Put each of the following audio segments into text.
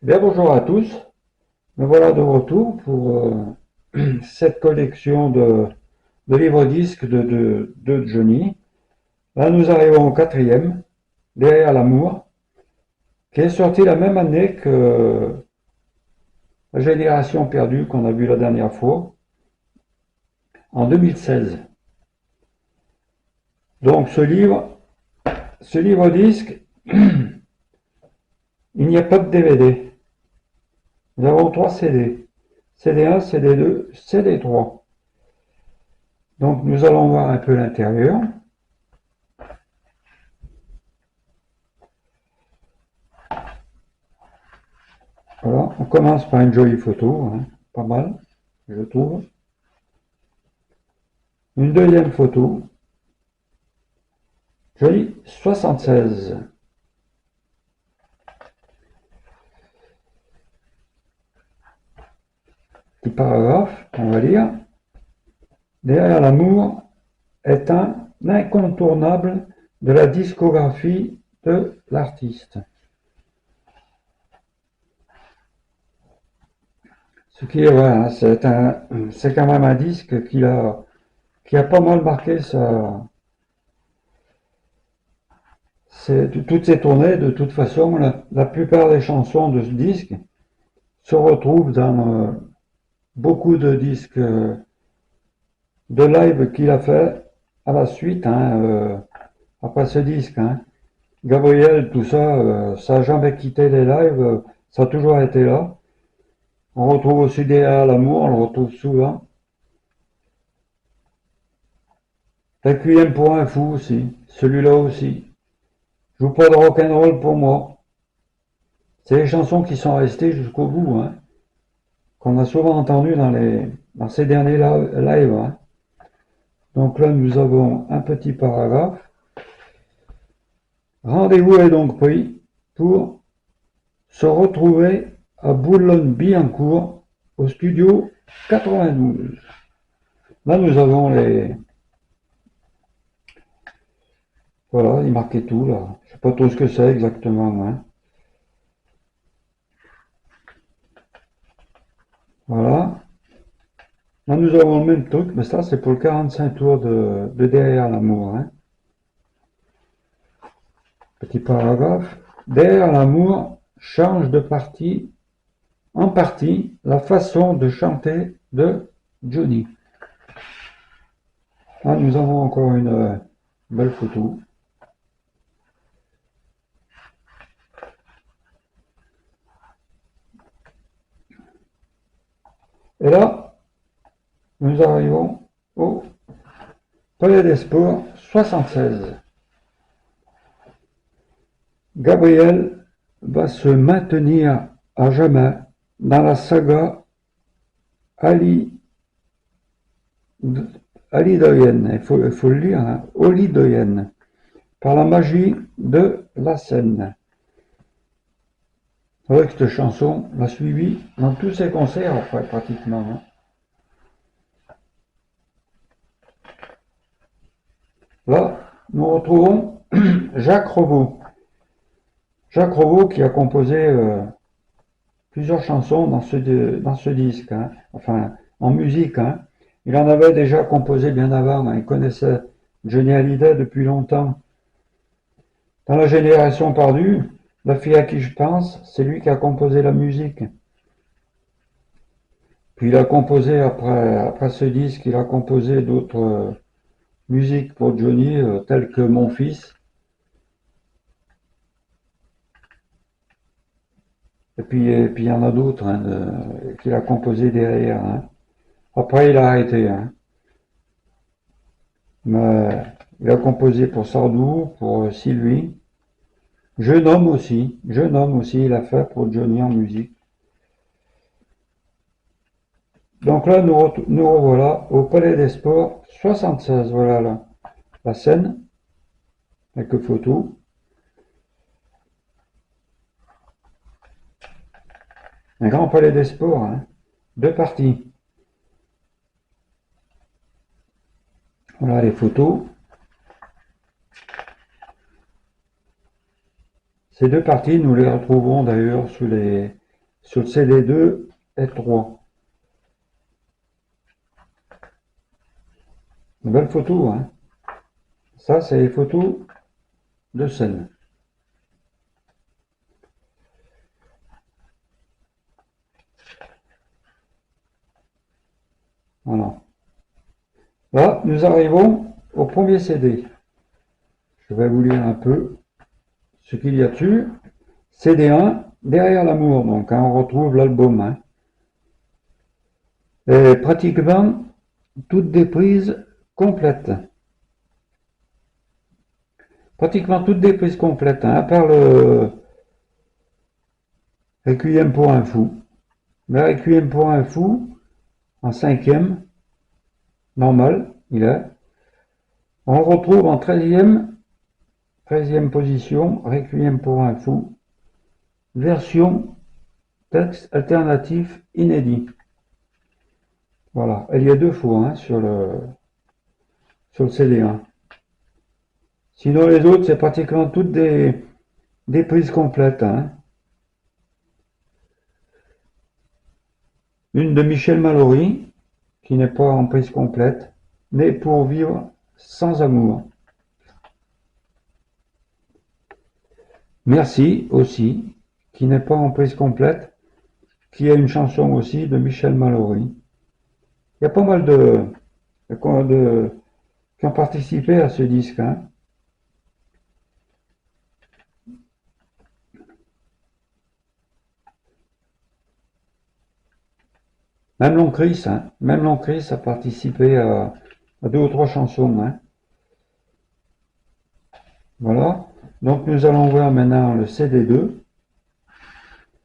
Bien, bonjour à tous. Me voilà de retour pour cette collection de livres-disques de Johnny. Là, nous arrivons au quatrième, Derrière l'amour, qui est sorti la même année que La Génération perdue qu'on a vu la dernière fois, en 2016. Donc, ce livre-disque, il n'y a pas de DVD. Nous avons 3 CD. CD1, CD2, CD3. Donc, nous allons voir un peu l'intérieur. Voilà, on commence par une jolie photo, hein, pas mal, je trouve. Une deuxième photo, jolie 76. Petit paragraphe, on va lire. Derrière l'amour est un incontournable de la discographie de l'artiste. Ce qui est vrai, hein, c'est quand même un disque qui a pas mal marqué toutes ses tournées. De toute façon, la plupart des chansons de ce disque se retrouvent dans beaucoup de disques de live qu'il a fait à la suite, hein, après ce disque. Hein. Gabriel, tout ça, ça n'a jamais quitté les lives, ça a toujours été là. On retrouve aussi Derrière l'amour, on le retrouve souvent. Requiem pour un fou aussi, celui-là aussi. Joue pas de rock'n'roll pour moi. C'est les chansons qui sont restées jusqu'au bout, hein, qu'on a souvent entendues dans ces derniers lives. Hein. Donc là, nous avons un petit paragraphe. Rendez-vous est donc pris pour se retrouver à Boulogne-Billancourt au studio 92. Là, nous avons les... Voilà, il marquait tout, là. Je sais pas trop ce que c'est exactement. Hein. Voilà. Là, nous avons le même truc, mais ça, c'est pour le 45 tours de Derrière l'amour. Hein. Petit paragraphe. Derrière l'amour change en partie, la façon de chanter de Johnny. Là, nous avons encore une belle photo. Et là, nous arrivons au Palais des Sports 76. Gabriel va se maintenir à jamais dans la saga Ali, alidoyenne, il faut le lire, hein, olidoyenne, par la magie de la scène. C'est vrai que cette chanson l'a suivi dans tous ses concerts après, pratiquement. Hein. Là, nous retrouvons Jacques Revaux. Jacques Revaux qui a composé plusieurs chansons dans ce disque, hein. Enfin, en musique. Hein. Il en avait déjà composé bien avant, hein. Il connaissait Johnny Hallyday depuis longtemps. Dans La Génération perdue, la fille à qui je pense, c'est lui qui a composé la musique. Puis il a composé, après ce disque, il a composé d'autres musiques pour Johnny, telles que Mon Fils. Et puis il y en a d'autres hein, qu'il a composé derrière. Hein. Après, il a arrêté. Hein. Mais il a composé pour Sardou, pour Sylvie. Jeune homme aussi, il a fait pour Johnny en musique. Donc là, nous revoilà au Palais des Sports 76. Voilà la scène, quelques photos. Un grand Palais des Sports, hein, 2 parties. Voilà les photos. Ces 2 parties, nous les retrouvons d'ailleurs sous les sur le CD2 et 3. Une belle photo, hein. Ça, c'est les photos de scène. Voilà. Là, nous arrivons au premier CD. Je vais vous lire un peu ce qu'il y a dessus. CD1, Derrière l'amour, donc hein, on retrouve l'album. Hein. Et pratiquement toutes des prises complètes. Pratiquement toutes des prises complètes, hein, à part le Requiem pour un fou. Le Requiem pour un fou, en 5e, normal, il est. On le retrouve en 13e position, Requiem pour un fou, version texte alternatif inédit. Voilà, il y a 2 fois hein, sur le CD1. Sinon les autres, c'est pratiquement toutes des prises complètes. Hein. Une de Michel Mallory, qui n'est pas en prise complète, Né pour vivre sans amour. Merci aussi, qui n'est pas en prise complète, qui est une chanson aussi de Michel Mallory. Il y a pas mal qui ont participé à ce disque. Hein. Même Long-Chris, hein. Même Long-Chris a participé à 2 ou 3 chansons. Hein. Voilà. Donc nous allons voir maintenant le CD2.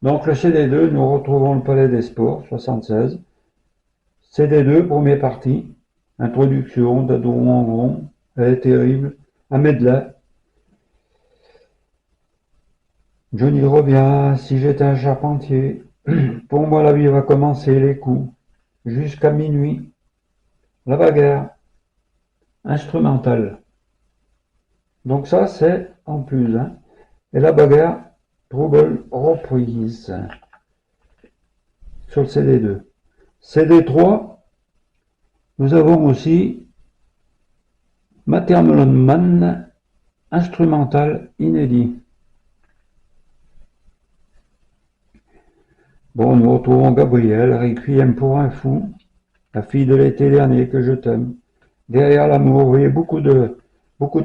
Donc le CD2, nous retrouvons le Palais des Sports, 76. CD2, première partie. Introduction d'Adoro en rond. Elle est terrible. Un medley. Johnny revient, si j'étais un charpentier. Pour moi la vie va commencer, les coups. Jusqu'à minuit. La bagarre. Instrumentale. Donc ça c'est en plus. Hein. Et la bagarre, Trouble reprise. Sur le CD2. CD3, nous avons aussi Watermelon Man, instrumental inédit. Bon, nous retrouvons Gabriel, Requiem pour un fou, la fille de l'été dernier que je t'aime. Derrière l'amour, vous voyez beaucoup de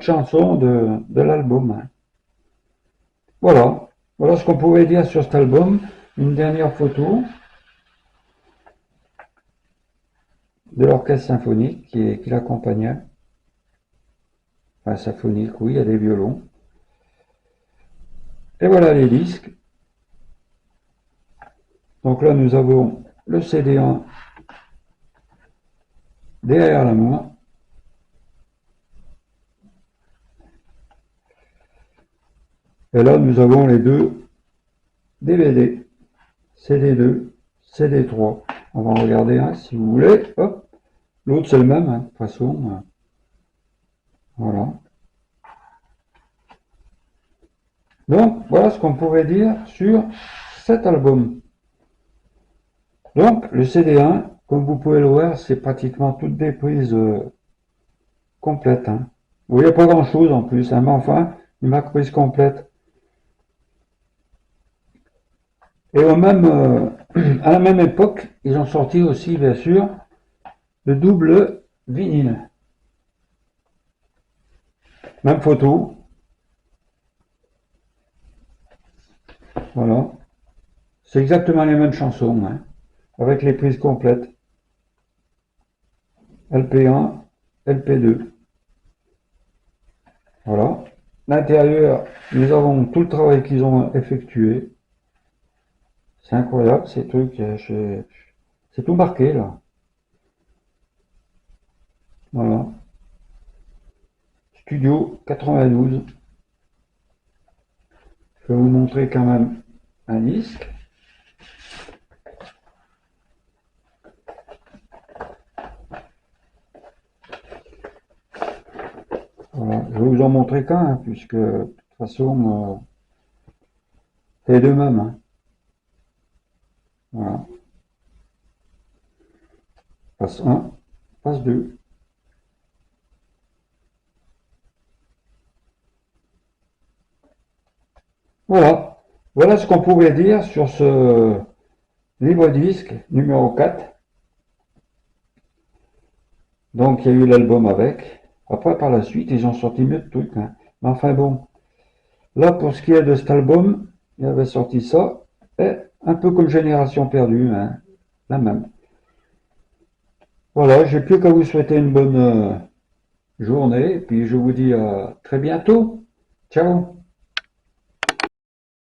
chansons de l'album. Hein. Voilà, voilà ce qu'on pouvait dire sur cet album. Une dernière photo de l'orchestre symphonique qui l'accompagnait. Enfin, symphonique, oui, il y a des violons. Et voilà les disques. Donc là, nous avons le CD1 Derrière l'amour. Et là, nous avons les 2 DVD. CD2, CD3. On va en regarder un si vous voulez. Hop. L'autre, c'est le même, hein, de toute façon. Voilà. Donc, voilà ce qu'on pourrait dire sur cet album. Donc, le CD1, comme vous pouvez le voir, c'est pratiquement toutes des prises complètes. Hein. Vous voyez pas grand-chose en plus, hein, mais enfin, une marque prise complète. Et à la même époque, ils ont sorti aussi, bien sûr, le double vinyle. Même photo. Voilà. C'est exactement les mêmes chansons, hein, avec les prises complètes. LP1, LP2. Voilà. L'intérieur, nous avons tout le travail qu'ils ont effectué. C'est incroyable, ces trucs. C'est tout marqué, là. Voilà. Studio 92. Je vais vous montrer quand même un disque. Voilà. Je vais vous en montrer qu'un, hein, puisque de toute façon, c'est les deux mêmes. Hein. Voilà. Face 1, face 2. Voilà. Voilà ce qu'on pouvait dire sur ce livre-disque numéro 4. Donc il y a eu l'album avec. Après par la suite ils ont sorti mieux de trucs, hein. Mais enfin bon. Là pour ce qui est de cet album, il avait sorti ça. Et un peu comme Génération Perdue, hein. La même. Voilà, j'ai plus qu'à vous souhaiter une bonne journée. Et puis je vous dis à très bientôt. Ciao.